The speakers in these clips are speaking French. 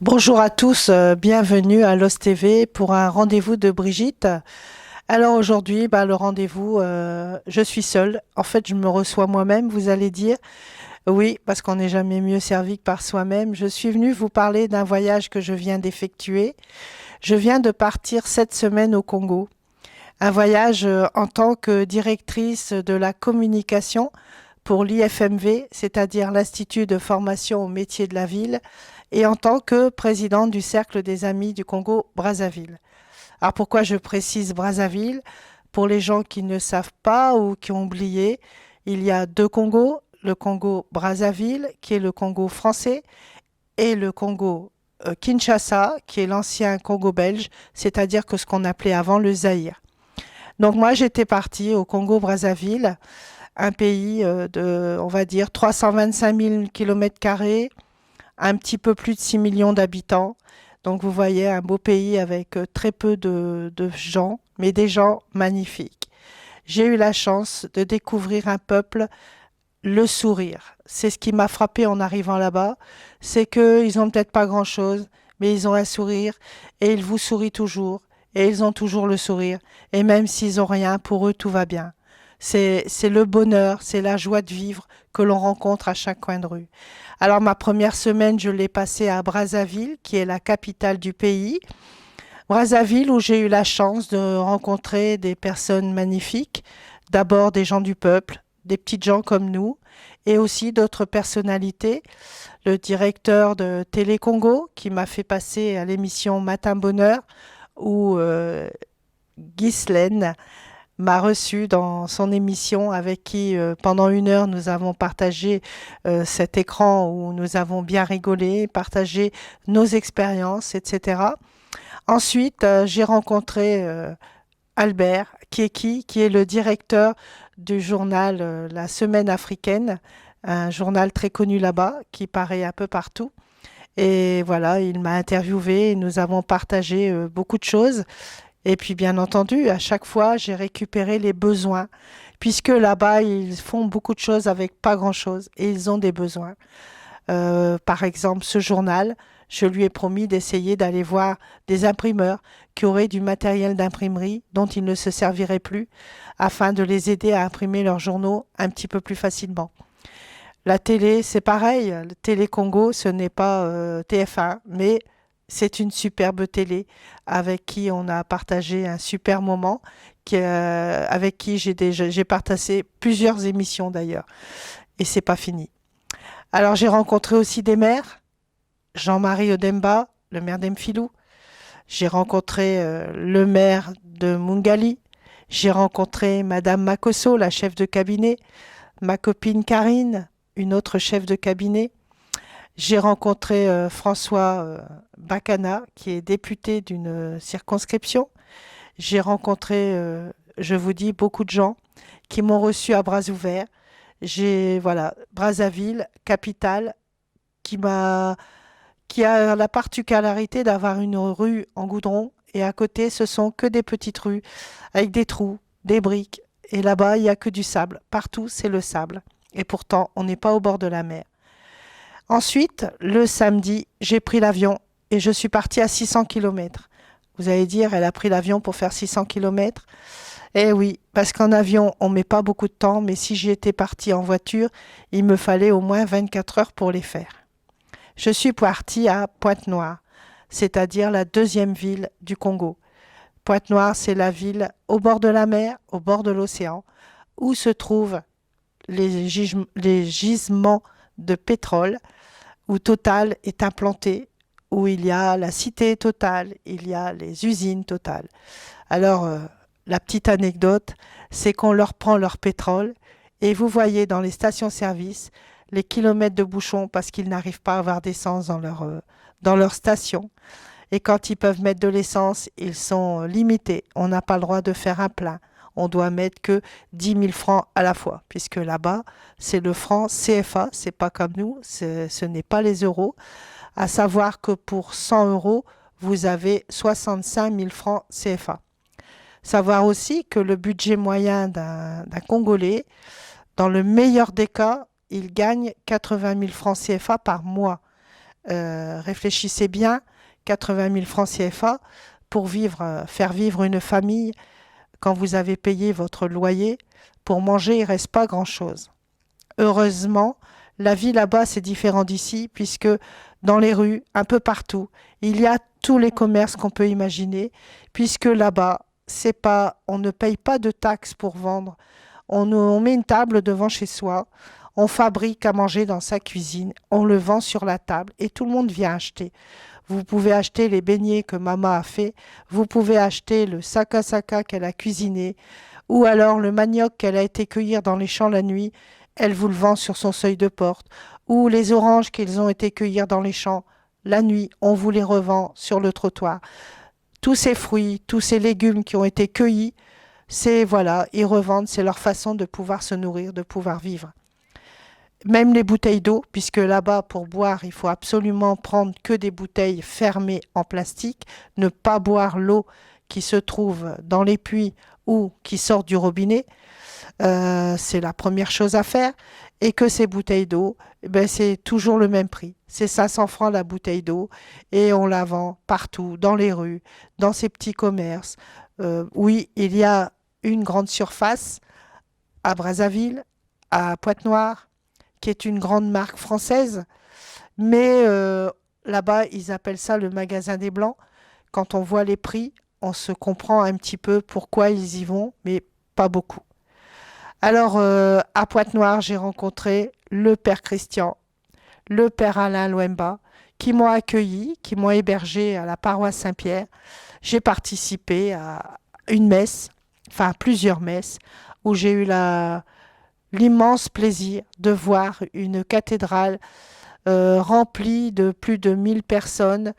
Bonjour à tous, bienvenue à l'OS TV pour un rendez-vous de Brigitte. Alors aujourd'hui, le rendez-vous, je suis seule. En fait, je me reçois moi-même, vous allez dire. Oui, parce qu'on n'est jamais mieux servi que par soi-même. Je suis venue vous parler d'un voyage que je viens d'effectuer. Je viens de partir cette semaine au Congo. Un voyage en tant que directrice de la communication pour l'IFMV, c'est-à-dire l'Institut de formation au métier de la ville, et en tant que présidente du Cercle des Amis du Congo-Brazzaville. Alors pourquoi je précise Brazzaville? Pour les gens qui ne savent pas ou qui ont oublié, il y a deux Congos, le Congo-Brazzaville, qui est le Congo français, et le Congo Kinshasa, qui est l'ancien Congo belge, c'est-à-dire que ce qu'on appelait avant le Zaïre. Donc moi, j'étais partie au Congo-Brazzaville, un pays de, on va dire, 325 000 kilomètres carrés, un petit peu plus de 6 millions d'habitants. Donc vous voyez, un beau pays avec très peu de gens, mais des gens magnifiques. J'ai eu la chance de découvrir un peuple, le sourire. C'est ce qui m'a frappé en arrivant là-bas, c'est qu'ils n'ont peut-être pas grand-chose, mais ils ont un sourire et ils vous sourient toujours. Et ils ont toujours le sourire. Et même s'ils ont rien, pour eux, tout va bien. C'est le bonheur, c'est la joie de vivre que l'on rencontre à chaque coin de rue. Alors ma première semaine, je l'ai passée à Brazzaville, qui est la capitale du pays. Brazzaville, où j'ai eu la chance de rencontrer des personnes magnifiques. D'abord des gens du peuple, des petites gens comme nous, et aussi d'autres personnalités. Le directeur de Télé Congo, qui m'a fait passer à l'émission Matin Bonheur, où Ghislaine m'a reçu dans son émission avec qui pendant 1 heure nous avons partagé cet écran où nous avons bien rigolé, partagé nos expériences, etc. Ensuite, j'ai rencontré Albert, qui est le directeur du journal La Semaine africaine, un journal très connu là-bas qui paraît un peu partout. Et voilà, il m'a interviewé et nous avons partagé beaucoup de choses. Et puis, bien entendu, à chaque fois, j'ai récupéré les besoins, puisque là-bas, ils font beaucoup de choses avec pas grand-chose et ils ont des besoins. Par exemple, ce journal, je lui ai promis d'essayer d'aller voir des imprimeurs qui auraient du matériel d'imprimerie dont ils ne se serviraient plus, afin de les aider à imprimer leurs journaux un petit peu plus facilement. La télé, c'est pareil. Le Télé Congo, ce n'est pas TF1, mais c'est une superbe télé avec qui on a partagé un super moment, avec qui j'ai partagé plusieurs émissions d'ailleurs. Et c'est pas fini. Alors j'ai rencontré aussi des maires, Jean-Marie Odemba, le maire d'Emfilou. J'ai rencontré le maire de Mungali. J'ai rencontré Madame Makosso, la chef de cabinet, ma copine Karine, une autre chef de cabinet. J'ai rencontré François Bacana, qui est député d'une circonscription. J'ai rencontré, je vous dis, beaucoup de gens qui m'ont reçu à bras ouverts. J'ai, voilà, Brazzaville, capitale, qui m'a, qui a la particularité d'avoir une rue en goudron et à côté, ce sont que des petites rues avec des trous, des briques. Et là-bas, il n'y a que du sable. Partout, c'est le sable. Et pourtant, on n'est pas au bord de la mer. Ensuite, le samedi, j'ai pris l'avion et je suis partie à 600 kilomètres. Vous allez dire, elle a pris l'avion pour faire 600 kilomètres. Eh oui, parce qu'en avion, on ne met pas beaucoup de temps, mais si j'y étais partie en voiture, il me fallait au moins 24 heures pour les faire. Je suis partie à Pointe-Noire, c'est-à-dire la deuxième ville du Congo. Pointe-Noire, c'est la ville au bord de la mer, au bord de l'océan, où se trouvent les gisements de pétrole, où Total est implanté, où il y a la cité Total, il y a les usines Total. Alors, la petite anecdote, c'est qu'on leur prend leur pétrole et vous voyez dans les stations-service les kilomètres de bouchons parce qu'ils n'arrivent pas à avoir d'essence dans leur station. Et quand ils peuvent mettre de l'essence, ils sont limités. On n'a pas le droit de faire un plein. On doit mettre que 10 000 francs à la fois, puisque là-bas, c'est le franc CFA, c'est pas comme nous, ce n'est pas les euros. À savoir que pour 100 euros, vous avez 65 000 francs CFA. Savoir aussi que le budget moyen d'un Congolais, dans le meilleur des cas, il gagne 80 000 francs CFA par mois. Réfléchissez bien, 80 000 francs CFA pour vivre, faire vivre une famille quand vous avez payé votre loyer. Pour manger, il ne reste pas grand-chose. Heureusement, la vie là-bas, c'est différent d'ici, puisque dans les rues, un peu partout, il y a tous les commerces qu'on peut imaginer, puisque là-bas, c'est pas, on ne paye pas de taxes pour vendre. On met une table devant chez soi, on fabrique à manger dans sa cuisine, on le vend sur la table et tout le monde vient acheter. Vous pouvez acheter les beignets que maman a fait, vous pouvez acheter le saka qu'elle a cuisiné, ou alors le manioc qu'elle a été cueillir dans les champs la nuit, elle vous le vend sur son seuil de porte, ou les oranges qu'ils ont été cueillir dans les champs la nuit, on vous les revend sur le trottoir. Tous ces fruits, tous ces légumes qui ont été cueillis, c'est voilà, ils revendent, c'est leur façon de pouvoir se nourrir, de pouvoir vivre. Même les bouteilles d'eau, puisque là-bas, pour boire, il faut absolument prendre que des bouteilles fermées en plastique, ne pas boire l'eau qui se trouve dans les puits ou qui sort du robinet. C'est la première chose à faire. Et que ces bouteilles d'eau, eh ben, c'est toujours le même prix. C'est 500 francs la bouteille d'eau et on la vend partout, dans les rues, dans ces petits commerces. Oui, il y a une grande surface à Brazzaville, à Pointe-Noire, qui est une grande marque française, mais là-bas, ils appellent ça le magasin des Blancs. Quand on voit les prix, on se comprend un petit peu pourquoi ils y vont, mais pas beaucoup. Alors, à Pointe-Noire, j'ai rencontré le père Christian, le père Alain Loemba, qui m'ont accueilli, qui m'ont hébergé à la paroisse Saint-Pierre. J'ai participé à une messe, enfin à plusieurs messes, où j'ai eu l'immense plaisir de voir une cathédrale remplie de plus de 1 000 personnes,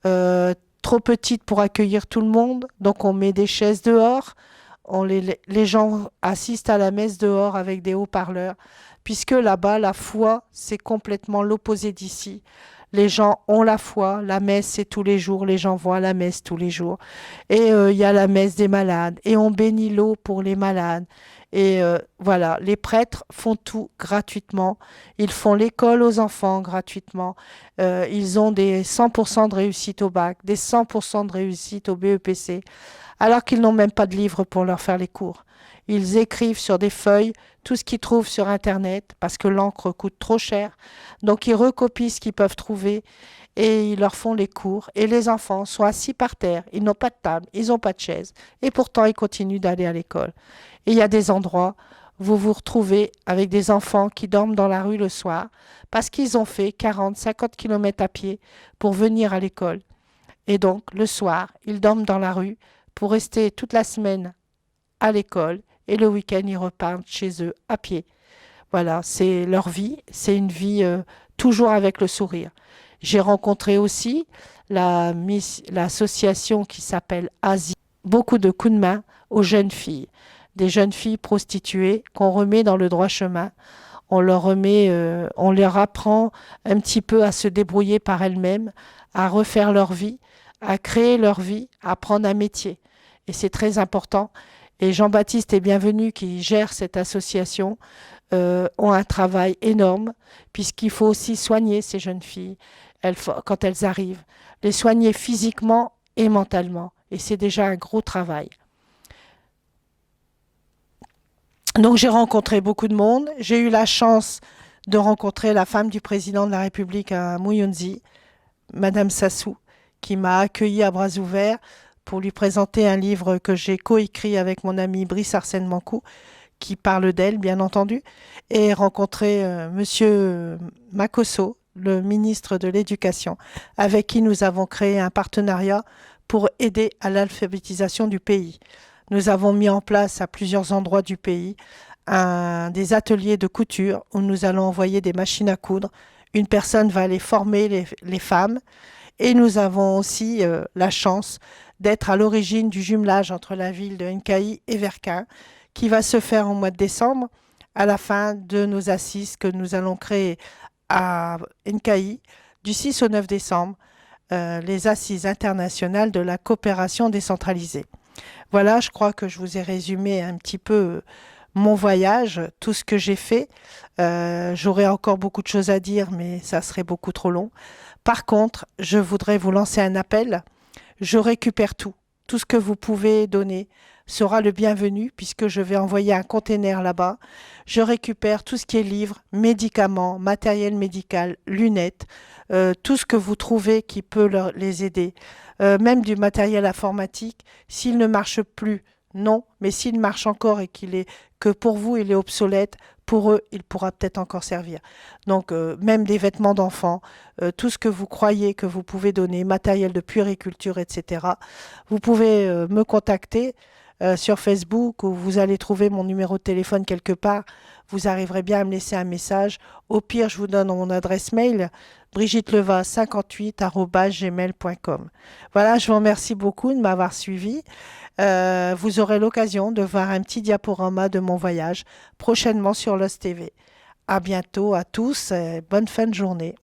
euh, trop petite pour accueillir tout le monde. Donc on met des chaises dehors, les gens assistent à la messe dehors avec des haut-parleurs, puisque là-bas, la foi, c'est complètement l'opposé d'ici. Les gens ont la foi, la messe c'est tous les jours, les gens vont à la messe tous les jours. Et il y a la messe des malades, et on bénit l'eau pour les malades. Et voilà, les prêtres font tout gratuitement. Ils font l'école aux enfants gratuitement. Ils ont des 100% de réussite au bac, des 100% de réussite au BEPC, alors qu'ils n'ont même pas de livre pour leur faire les cours. Ils écrivent sur des feuilles tout ce qu'ils trouvent sur Internet parce que l'encre coûte trop cher. Donc ils recopient ce qu'ils peuvent trouver et ils leur font les cours. Et les enfants sont assis par terre, ils n'ont pas de table, ils n'ont pas de chaise. Et pourtant, ils continuent d'aller à l'école. Et il y a des endroits où vous vous retrouvez avec des enfants qui dorment dans la rue le soir parce qu'ils ont fait 40, 50 kilomètres à pied pour venir à l'école. Et donc, le soir, ils dorment dans la rue pour rester toute la semaine à l'école et le week-end, ils repartent chez eux à pied. Voilà, c'est leur vie, c'est une vie toujours avec le sourire. J'ai rencontré aussi l'association qui s'appelle ASI, beaucoup de coups de main aux jeunes filles, des jeunes filles prostituées qu'on remet dans le droit chemin. On leur apprend un petit peu à se débrouiller par elles-mêmes, à refaire leur vie, à créer leur vie, à apprendre un métier. Et c'est très important. Et Jean-Baptiste est bienvenu qui gère cette association, ont un travail énorme, puisqu'il faut aussi soigner ces jeunes filles quand elles arrivent, les soigner physiquement et mentalement. Et c'est déjà un gros travail. Donc j'ai rencontré beaucoup de monde. J'ai eu la chance de rencontrer la femme du président de la République à Muyunzi, Madame Sassou, qui m'a accueilli à bras ouverts pour lui présenter un livre que j'ai coécrit avec mon ami Brice Arsène Mancou, qui parle d'elle, bien entendu, et rencontrer Monsieur Makosso, le ministre de l'Éducation, avec qui nous avons créé un partenariat pour aider à l'alphabétisation du pays. Nous avons mis en place à plusieurs endroits du pays des ateliers de couture où nous allons envoyer des machines à coudre. Une personne va aller former les femmes et nous avons aussi la chance d'être à l'origine du jumelage entre la ville de Nkaï et Verquin qui va se faire au mois de décembre à la fin de nos assises que nous allons créer à Nkaï du 6 au 9 décembre, les assises internationales de la coopération décentralisée. Voilà, je crois que je vous ai résumé un petit peu mon voyage, tout ce que j'ai fait. J'aurais encore beaucoup de choses à dire, mais ça serait beaucoup trop long. Par contre, je voudrais vous lancer un appel. Je récupère tout. Tout ce que vous pouvez donner sera le bienvenu puisque je vais envoyer un container là-bas. Je récupère tout ce qui est livres, médicaments, matériel médical, lunettes, tout ce que vous trouvez qui peut les aider. Même du matériel informatique. S'il ne marche plus, non, mais s'il marche encore et que pour vous il est obsolète, pour eux il pourra peut-être encore servir. Donc même des vêtements d'enfants, tout ce que vous croyez que vous pouvez donner, matériel de puériculture, etc. Vous pouvez me contacter sur Facebook ou vous allez trouver mon numéro de téléphone quelque part. Vous arriverez bien à me laisser un message. Au pire, je vous donne mon adresse mail, brigitteleva58@gmail.com. Voilà, je vous remercie beaucoup de m'avoir suivi. Vous aurez l'occasion de voir un petit diaporama de mon voyage prochainement sur Lost TV. À bientôt à tous et bonne fin de journée.